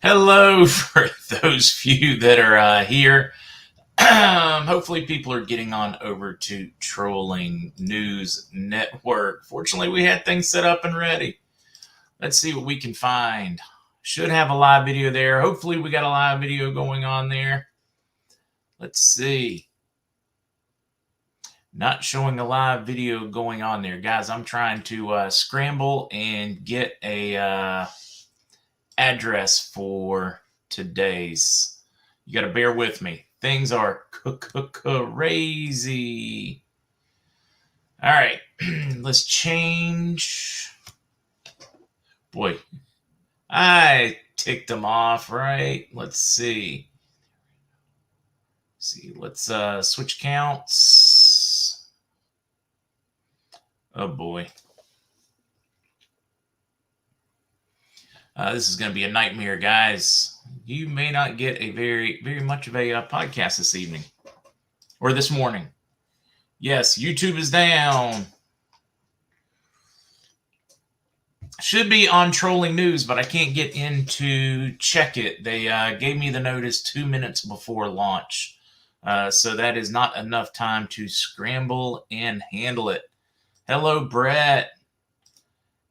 Hello for those few that are here. Hopefully people are getting on over to Trolling News Network. Fortunately, we had things set up and ready. Let's see what we can find. Should have a live video there. Hopefully we got a live video going on there. Let's see. Not showing a live video going on there. Guys, I'm trying to scramble and get a address for today's. You got to bear with me. Things are crazy. All right, let's change. Boy, I ticked them off, right? Let's see. Let's switch counts. Oh boy. This is going to be a nightmare, guys. You may not get a very much of a podcast this evening or this morning. Yes, YouTube is down. Should be on Trolling News, but I can't get in to check it. They gave me the notice 2 minutes before launch. So that is not enough time to scramble and handle it. Hello, Brett.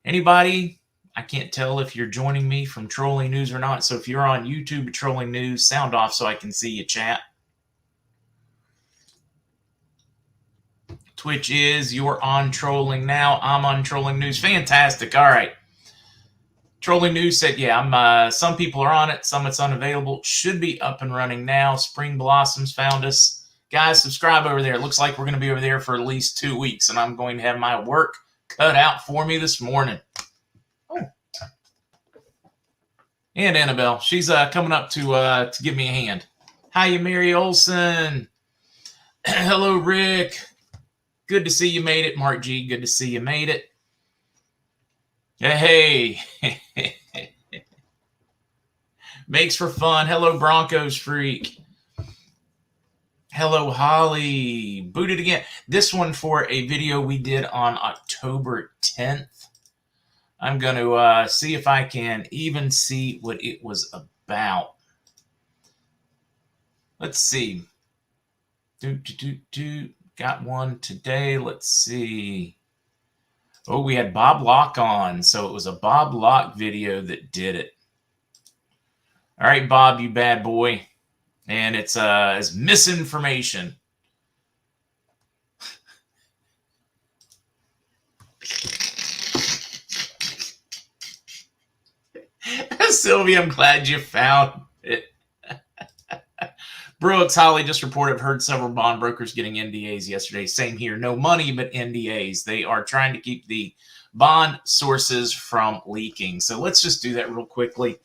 Anybody? I can't tell if you're joining me from Trolling News or not. So if you're on YouTube Trolling News, sound off so I can see you chat. Twitch is, you're on Trolling now. I'm on Trolling News. Fantastic. All right. Trolling News said, yeah, some people are on it. Some it's unavailable. Should be up and running now. Spring Blossoms found us. Guys, subscribe over there. It looks like we're going to be over there for at least 2 weeks, and I'm going to have my work cut out for me this morning. And Annabelle, she's coming up to give me a hand. Hiya, Mary Olson. Hello, Rick. Good to see you made it. MarkZ, good to see you made it. Hey. Makes for fun. Hello, Broncos freak. Hello, Holly. Booted again. This one for a video we did on October 10th. I'm going to see if I can even see what it was about. Let's see. Got one today. Let's see. Oh, we had Bob Locke on. So it was a Bob Locke video that did it. All right, Bob, you bad boy. And it's misinformation. Sylvia, I'm glad you found it. Brooks, Holly just reported, I've heard several bond brokers getting NDAs yesterday. Same here. No money, but NDAs. They are trying to keep the bond sources from leaking. So let's just do that real quickly.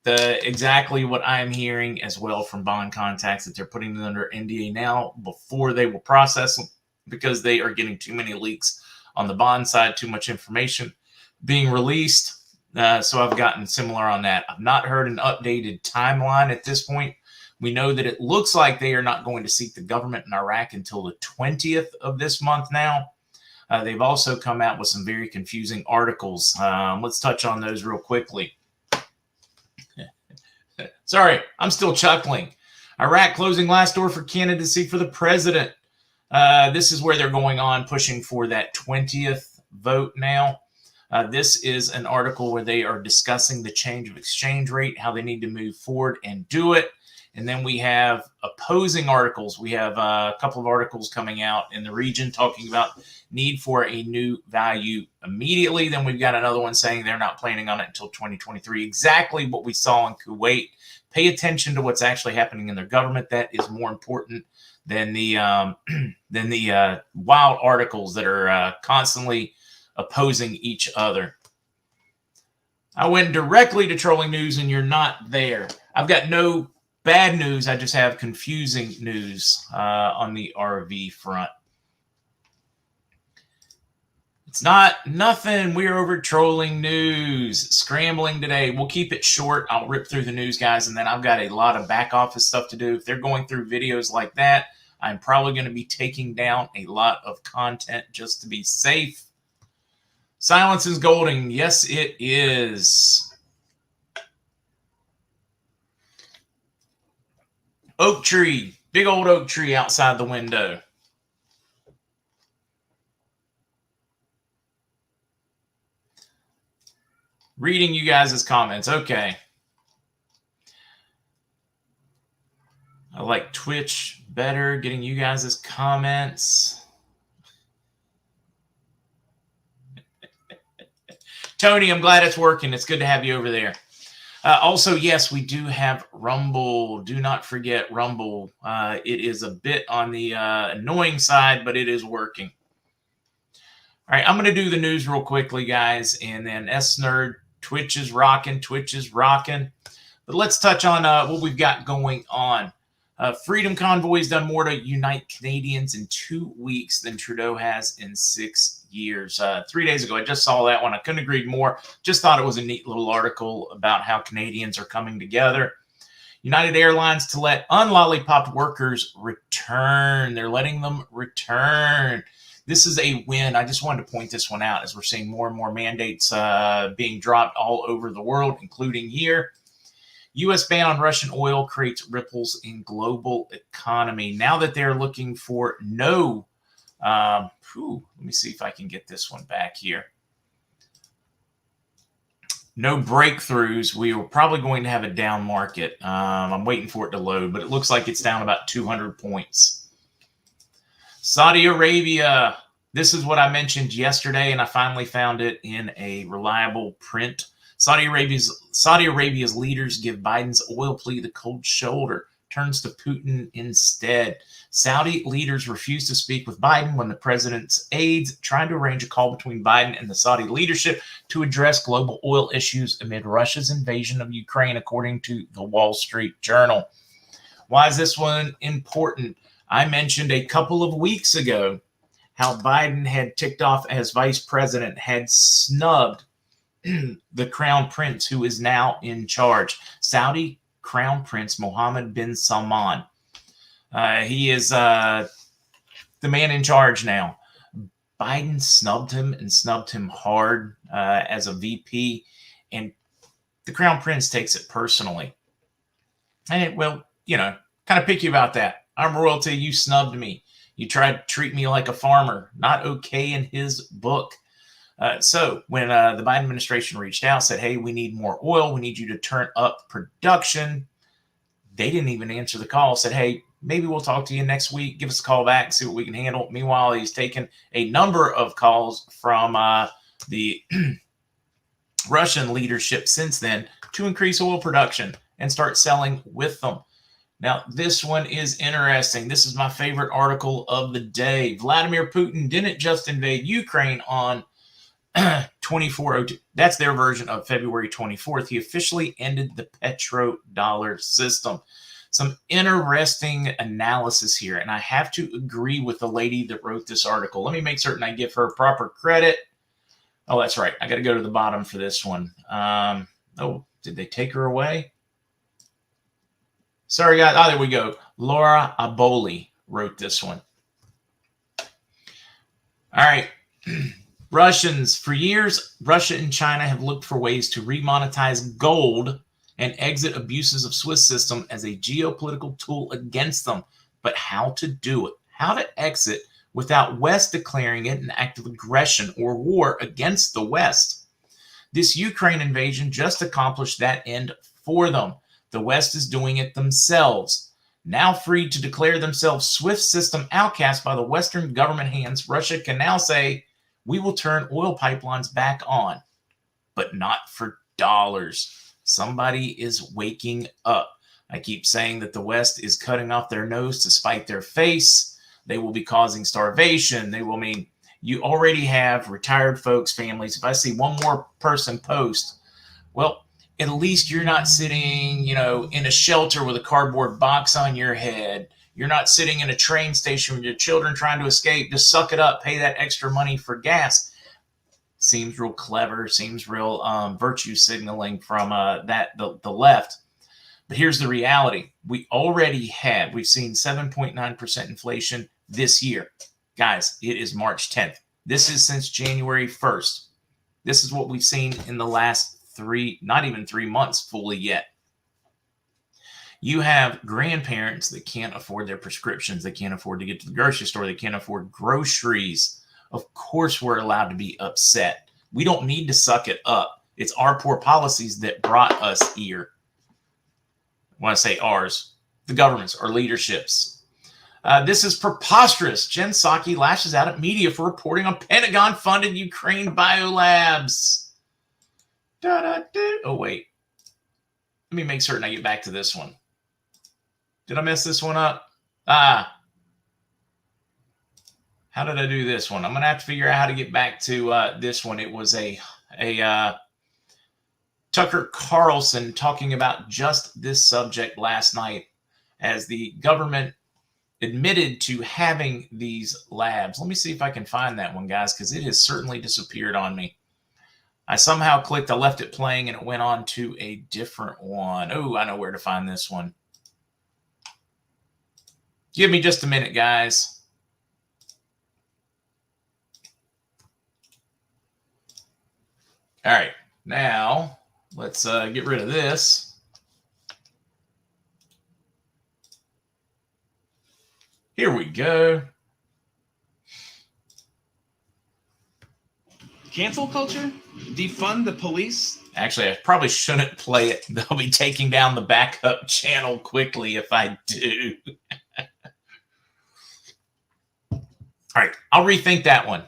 Exactly what I'm hearing as well from bond contacts, that they're putting them under NDA now before they will process them, because they are getting too many leaks on the bond side, too much information being released. So I've gotten similar on that. I've not heard an updated timeline at this point. We know that it looks like they are not going to seek the government in Iraq until the 20th of this month now. They've also come out with some very confusing articles. Let's touch on those real quickly. Sorry, I'm still chuckling. Iraq closing last door for candidacy for the president. This is where they're going on, pushing for that 20th vote now. This is an article where they are discussing the change of exchange rate, how they need to move forward and do it. And then we have opposing articles. We have a couple of articles coming out in the region talking about need for a new value immediately. Then we've got another one saying they're not planning on it until 2023. Exactly what we saw in Kuwait. Pay attention to what's actually happening in their government. That is more important than the wild articles that are constantly opposing each other. I went directly to Trolling News and you're not there. I've got no bad news. I just have confusing news on the RV front. It's nothing. We're over Trolling News. Scrambling today. We'll keep it short. I'll rip through the news, guys, and then I've got a lot of back office stuff to do. If they're going through videos like that, I'm probably going to be taking down a lot of content just to be safe. Silence is golden. Yes, it is. Oak tree, big old oak tree outside the window. Reading you guys' comments. Okay. I like Twitch better, getting you guys' comments. Tony, I'm glad it's working. It's good to have you over there. Also, yes, we do have Rumble. Do not forget Rumble. It is a bit on the annoying side, but it is working. All right, I'm going to do the news real quickly, guys, and then S-Nerd, Twitch is rocking. But let's touch on what we've got going on. Freedom Convoy has done more to unite Canadians in 2 weeks than Trudeau has in 6 years. 3 days ago, I just saw that one. I couldn't agree more. Just thought it was a neat little article about how Canadians are coming together. United Airlines to let unlollipopped workers return. They're letting them return. This is a win. I just wanted to point this one out as we're seeing more and more mandates being dropped all over the world, including here. U.S. ban on Russian oil creates ripples in global economy. Now that they're looking for no, let me see if I can get this one back here. No breakthroughs. We are probably going to have a down market. I'm waiting for it to load, but it looks like it's down about 200 points. Saudi Arabia. This is what I mentioned yesterday, and I finally found it in a reliable print. Saudi Arabia's leaders give Biden's oil plea the cold shoulder, turns to Putin instead. Saudi leaders refuse to speak with Biden when the president's aides tried to arrange a call between Biden and the Saudi leadership to address global oil issues amid Russia's invasion of Ukraine, according to the Wall Street Journal. Why is this one important? I mentioned a couple of weeks ago how Biden had ticked off as vice president, had snubbed the crown prince who is now in charge, Saudi Crown Prince Mohammed bin Salman. He is the man in charge now. Biden snubbed him hard as a VP, and the crown prince takes it personally. And well, kind of picky about that. I'm royalty. You snubbed me. You tried to treat me like a farmer. Not okay in his book. So when the Biden administration reached out, said, hey, we need more oil. We need you to turn up production. They didn't even answer the call. Said, hey, maybe we'll talk to you next week. Give us a call back, see what we can handle. Meanwhile, he's taken a number of calls from the Russian leadership since then to increase oil production and start selling with them. Now, this one is interesting. This is my favorite article of the day. Vladimir Putin didn't just invade Ukraine on 2402. That's their version of February 24th. He officially ended the petrodollar system. Some interesting analysis here, and I have to agree with the lady that wrote this article. Let me make certain I give her proper credit. Oh, that's right. I got to go to the bottom for this one. Oh, did they take her away? Sorry, guys. Oh, there we go. Laura Aboli wrote this one. All right. Russians. For years, Russia and China have looked for ways to remonetize gold and exit abuses of Swiss system as a geopolitical tool against them. But how to do it? How to exit without West declaring it an act of aggression or war against the West? This Ukraine invasion just accomplished that end for them. The West is doing it themselves. Now freed to declare themselves SWIFT system outcasts by the Western government hands, Russia can now say, we will turn oil pipelines back on, but not for dollars. Somebody is waking up. I keep saying that the West is cutting off their nose to spite their face. They will be causing starvation. You already have retired folks' families. If I see one more person post, well, at least you're not sitting, in a shelter with a cardboard box on your head. You're not sitting in a train station with your children trying to escape. Just suck it up. Pay that extra money for gas. Seems real clever. Seems real virtue signaling from the left. But here's the reality. We've seen 7.9% inflation this year. Guys, it is March 10th. This is since January 1st. This is what we've seen in the last not even 3 months fully yet. You have grandparents that can't afford their prescriptions. They can't afford to get to the grocery store. They can't afford groceries. Of course, we're allowed to be upset. We don't need to suck it up. It's our poor policies that brought us here. When I say ours, the governments or leaderships. This is preposterous. Jen Psaki lashes out at media for reporting on Pentagon-funded Ukraine biolabs. Oh, wait. Let me make certain I get back to this one. Did I mess this one up? How did I do this one? I'm going to have to figure out how to get back to this one. It was a Tucker Carlson talking about just this subject last night as the government admitted to having these labs. Let me see if I can find that one, guys, because it has certainly disappeared on me. I somehow clicked, I left it playing, and it went on to a different one. Oh, I know where to find this one. Give me just a minute, guys. All right, now let's get rid of this. Here we go. Cancel culture? Defund the police? Actually, I probably shouldn't play it. They'll be taking down the backup channel quickly if I do. All right, I'll rethink that one.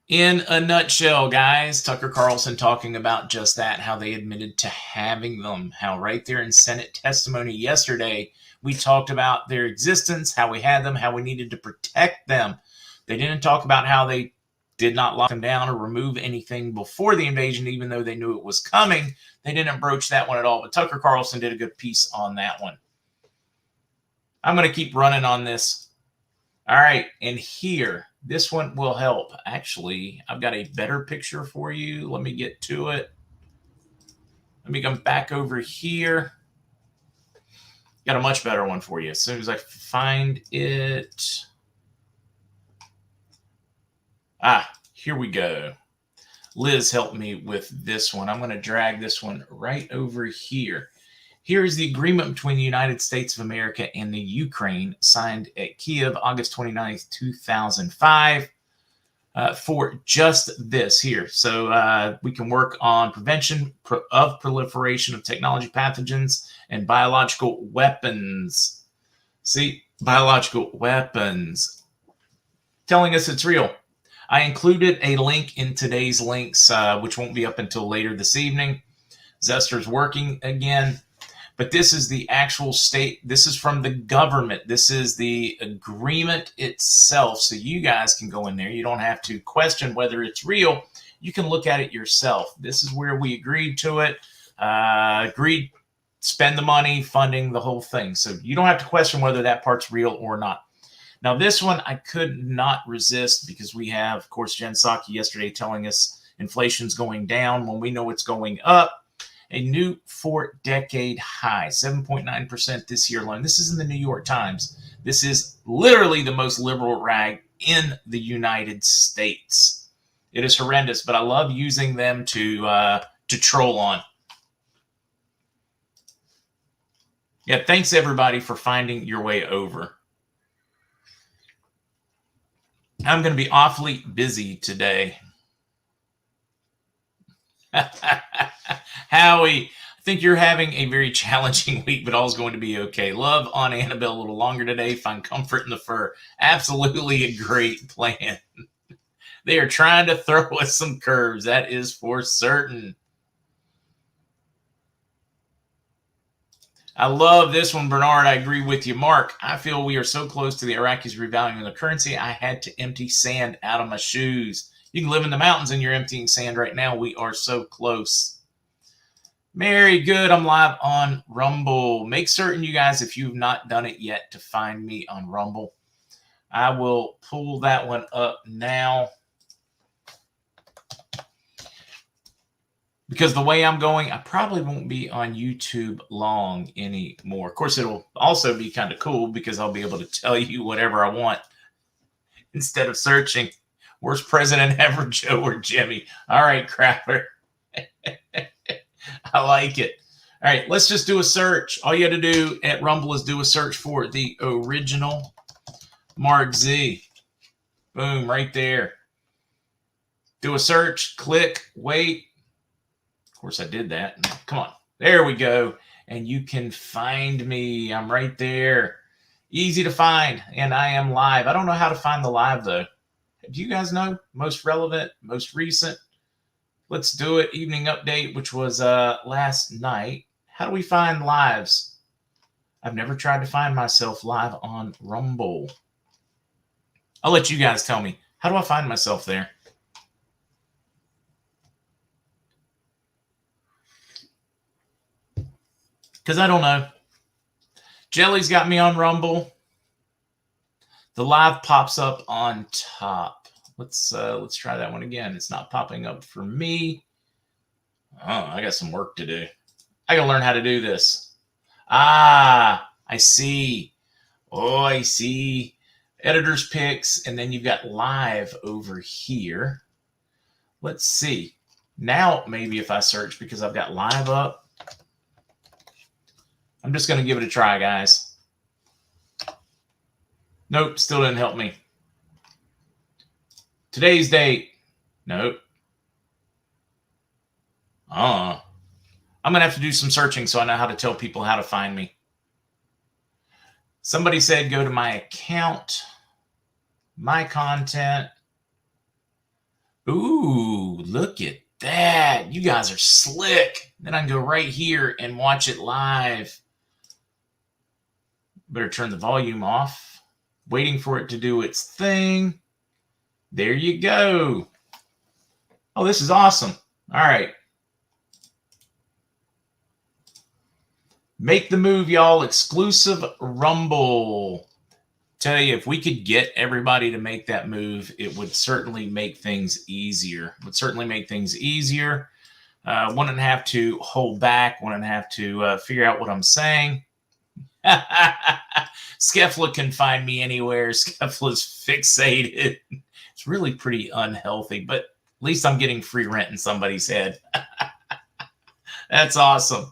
In a nutshell, guys, Tucker Carlson talking about just that, how they admitted to having them, how right there in Senate testimony yesterday, we talked about their existence, how we had them, how we needed to protect them. They didn't talk about how they did not lock them down or remove anything before the invasion, even though they knew it was coming. They didn't broach that one at all, but Tucker Carlson did a good piece on that one. I'm going to keep running on this. All right, and here, this one will help. Actually, I've got a better picture for you. Let me get to it. Let me come back over here. Got a much better one for you. As soon as I find it. Here we go. Liz helped me with this one. I'm going to drag this one right over here. Here is the agreement between the United States of America and the Ukraine, signed at Kiev, August 29th, 2005, for just this here. So we can work on prevention of proliferation of technology pathogens and biological weapons. See, biological weapons. Telling us it's real. I included a link in today's links, which won't be up until later this evening. Zester's working again. But this is the actual state. This is from the government. This is the agreement itself. So you guys can go in there. You don't have to question whether it's real. You can look at it yourself. This is where we agreed to it. Agreed, spend the money, funding the whole thing. So you don't have to question whether that part's real or not. Now, this one I could not resist because we have, of course, Jen Psaki yesterday telling us inflation's going down when we know it's going up. A new 4-decade high, 7.9% this year alone. This is in the New York Times. This is literally the most liberal rag in the United States. It is horrendous, but I love using them to troll on. Yeah, thanks everybody for finding your way over. I'm going to be awfully busy today. Howie, I think you're having a very challenging week, but all's going to be okay. Love on Annabelle a little longer today. Find comfort in the fur. Absolutely a great plan. They are trying to throw us some curves. That is for certain. I love this one, Bernard. I agree with you. Mark, I feel we are so close to the Iraqis revaluing the currency. I had to empty sand out of my shoes. You can live in the mountains and you're emptying sand right now. We are so close. Very good. I'm live on Rumble. Make certain, you guys, if you've not done it yet, to find me on Rumble. I will pull that one up now. Because the way I'm going, I probably won't be on YouTube long anymore. Of course, it'll also be kind of cool because I'll be able to tell you whatever I want instead of searching. Worst president ever, Joe or Jimmy? All right, Crapper. I like it. All right, let's just do a search. All you had to do at Rumble is do a search for the original MarkZ. Boom, right there. Do a search, click, wait. Of course, I did that. Come on. There we go. And you can find me. I'm right there. Easy to find. And I am live. I don't know how to find the live, though. Do you guys know? Most relevant, most recent. Let's do it. Evening update, which was last night. How do we find lives? I've never tried to find myself live on Rumble. I'll let you guys tell me. How do I find myself there? Because I don't know. Jelly's got me on Rumble. The live pops up on top. Let's try that one again. It's not popping up for me. Oh, I got some work to do. I gotta learn how to do this. Ah, I see. Oh, I see. Editor's picks, and then you've got live over here. Let's see. Now, maybe if I search, because I've got live up. I'm just going to give it a try, guys. Nope, still didn't help me. Today's date. Nope. I'm going to have to do some searching so I know how to tell people how to find me. Somebody said go to my account, my content. Ooh, look at that. You guys are slick. Then I can go right here and watch it live. Better turn the volume off. Waiting for it to do its thing. There you go. Oh, this is awesome. All right. Make the move, y'all. Exclusive Rumble. Tell you, if we could get everybody to make that move, it would certainly make things easier. Wouldn't have to hold back. Wouldn't have to figure out what I'm saying. Skefla can find me anywhere. Skefla's fixated. It's really pretty unhealthy, but at least I'm getting free rent in somebody's head. That's awesome.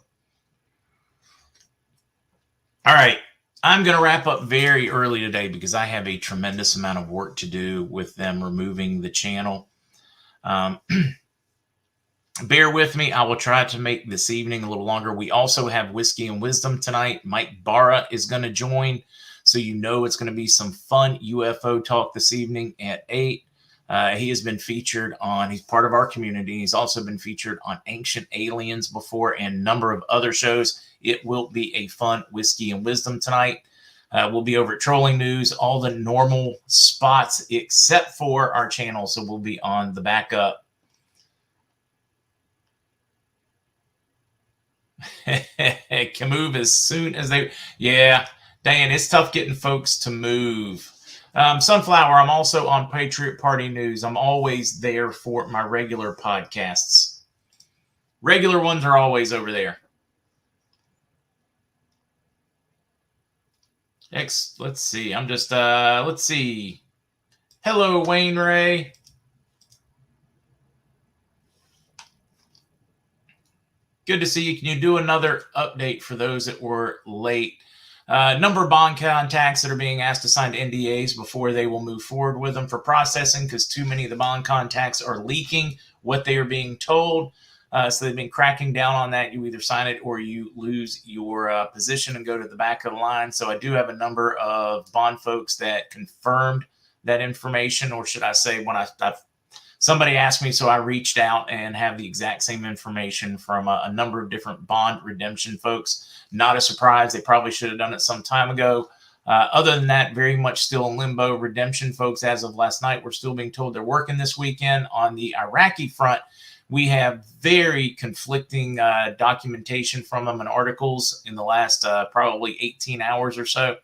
All right. I'm going to wrap up very early today because I have a tremendous amount of work to do with them removing the channel. Bear with me. I will try to make this evening a little longer. We also have Whiskey and Wisdom tonight. Mike Barra is going to join. So you know it's going to be some fun UFO talk this evening at 8. He has been featured on, he's part of our community. He's also been featured on Ancient Aliens before and a number of other shows. It will be a fun Whiskey and Wisdom tonight. We'll be over at Trolling News, all the normal spots except for our channel. So we'll be on the backup. Can move as soon as they, yeah, Dan, it's tough getting folks to move. Sunflower, I'm also on Patriot Party News. I'm always there for my regular podcasts. Regular ones are always over there. Let's see. I'm just, let's see. Hello, Wayne Ray. Good to see you. Can you do another update for those that were late? Number of bond contacts that are being asked to sign NDAs before they will move forward with them for processing because too many of the bond contacts are leaking what they are being told. So they've been cracking down on that. You either sign it or you lose your position and go to the back of the line. So I do have a number of bond folks that confirmed that information, or should I say when somebody asked me, so I reached out and have the exact same information from a number of different bond redemption folks. Not a surprise. They probably should have done it some time ago. Other than that, very much still in limbo. Redemption folks, as of last night, we're still being told they're working this weekend. On the Iraqi front, we have very conflicting documentation from them and articles in the last probably 18 hours or so.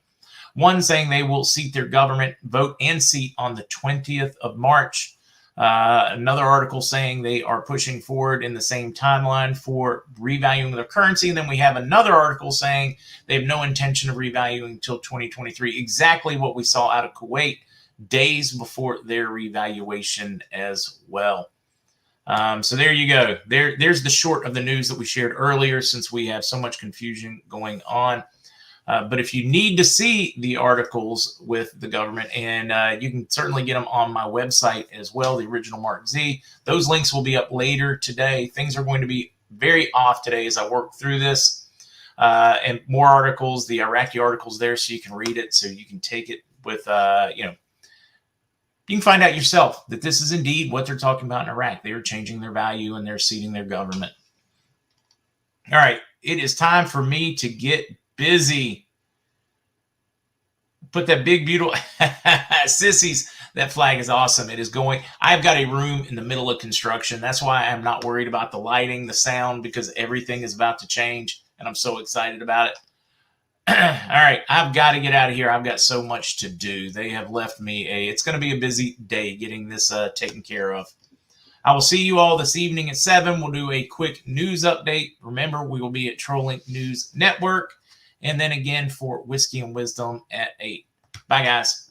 One saying they will seat their government, vote and seat on the 20th of March. Another article saying they are pushing forward in the same timeline for revaluing their currency. And then we have another article saying they have no intention of revaluing until 2023. Exactly what we saw out of Kuwait days before their revaluation as well. So there you go. There's the short of the news that we shared earlier, since we have so much confusion going on. But if you need to see the articles with the government, and you can certainly get them on my website as well, the original MarkZ. Those links will be up later today. Things are going to be very off today as I work through this. And more articles, the Iraqi articles there, so you can read it, so you can take it with, you can find out yourself that this is indeed what they're talking about in Iraq. They are changing their value and they're ceding their government. All right, it is time for me to get busy. Put that big, beautiful sissies. That flag is awesome. It is going. I've got a room in the middle of construction. That's why I'm not worried about the lighting, the sound, because everything is about to change, and I'm so excited about it. All right, I've got to get out of here. I've got so much to do. They have left me it's going to be a busy day getting this taken care of. I will see you all this evening at 7. We'll do a quick news update. Remember, we will be at Trolling News Network. And then again for Whiskey and Wisdom at 8. Bye, guys.